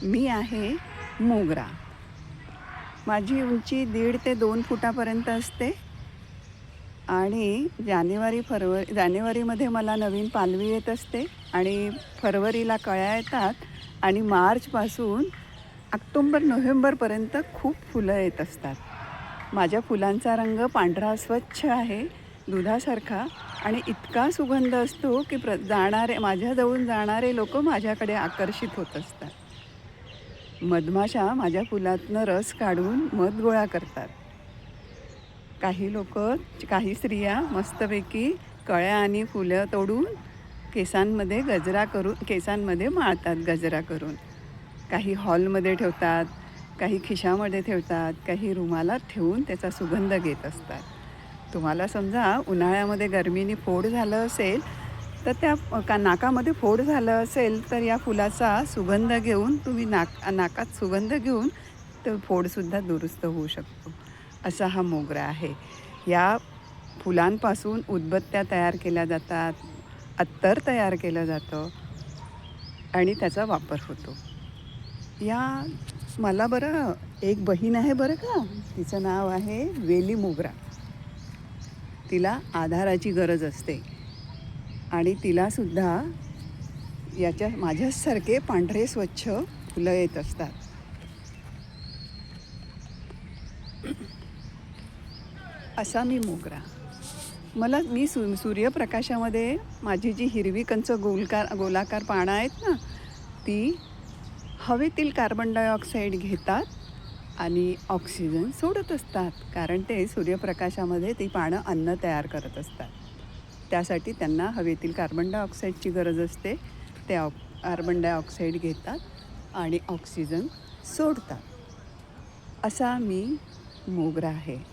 मी आहे मोगरा. माझी उंची 1.5 ते 2 फुटापर्यंत असते आणि जानेवारीमध्ये मला नवीन पालवी येत असते आणि फरवरीला कळ्या येतात आणि मार्चपासून ऑक्टोबर-नोव्हेंबरपर्यंत खूप फुलं येत असतात. माझ्या फुलांचा रंग पांढरा स्वच्छ आहे, दुधासारखा आणि इतका सुगंध असतो की माझ्याजवळून जाणारे लोकं माझ्याकडे आकर्षित होत असतात. मधमाशा माझ्या फुलातनं रस काढून मध गोळा करतात. काही स्त्रिया मस्तपैकी कळ्या आणि फुलं तोडून केसांमध्ये माळतात गजरा करून. काही हॉलमध्ये ठेवतात, काही खिशामध्ये ठेवतात, काही रुमालात ठेवून त्याचा सुगंध घेत असतात. तुम्हाला समजा उन्हाळ्यामध्ये गरमीने फोड झालं असेल, तर नाकामध्ये फोड झालं असेल, तर या फुलाचा सुगंध घेऊन तुम्ही नाकात सुगंध घेऊन तो फोडसुद्धा दुरुस्त होऊ शकतो. असा हा मोगरा आहे. या फुलांपासून उदबत्त्या तयार केल्या जातात, अत्तर तयार केलं जातं आणि त्याचा वापर होतो. मला बरं एक बहीण आहे बरं का, तिचं नाव आहे वेली मोगरा. तिला आधाराची गरज असते आणि तिलासुद्धा माझ्यासारखे पांढरे स्वच्छ फुलं येत असतात. असा मी मोगरा. मी सूर्यप्रकाशामध्ये माझी जी हिरवी कंच गोलाकार पानं आहेत ना, ती हवेतील कार्बन डायऑक्साईड घेतात आणि ऑक्सिजन सोडत असतात. कारण ते सूर्यप्रकाशामध्ये ती पानं अन्न तयार करत असतात. त्यासाठी त्यांना हवेतील कार्बन डायऑक्साईडची गरज असते. ते कार्बन डायऑक्साईड घेतात आणि ऑक्सिजन सोडतात. असा मी मोगरा आहे.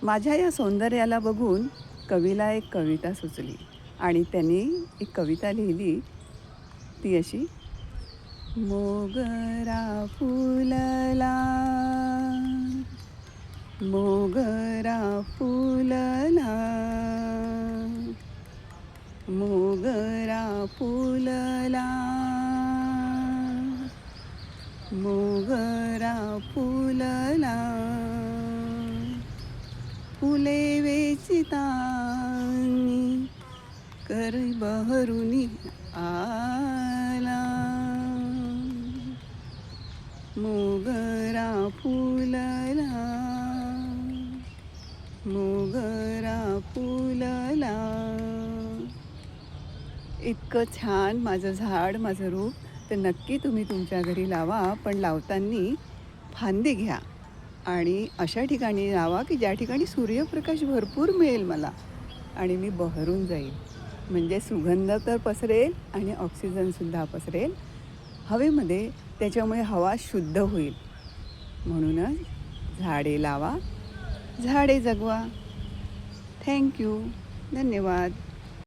माझ्या या सौंदर्याला बघून कवीला एक कविता सुचली आणि त्यांनी एक कविता लिहिली. ती अशी: मोगरा फुलला, मोगरा फुलला, मोगरा फुलला, मोगरा फुलला, फुले वेचितानी कर बहरुनी आला, मोगरा फुलला, मोगरा फुलला. इतकं छान माझं झाड, माझं रूप, तर नक्की तुम्ही तुमच्या घरी लावा. पण लावताना फांदी घ्या आणि अशा ठिकाणी लावा की ज्या ठिकाणी सूर्यप्रकाश भरपूर मिळेल मला आणि मी बहरून जाईल. म्हणजे सुगंध तर पसरेल आणि ऑक्सिजनसुद्धा पसरेल हवेमध्ये. त्याच्यामुळे हवा शुद्ध होईल. म्हणूनच झाडे लावा, झाडे जगवा. थँक्यू. धन्यवाद.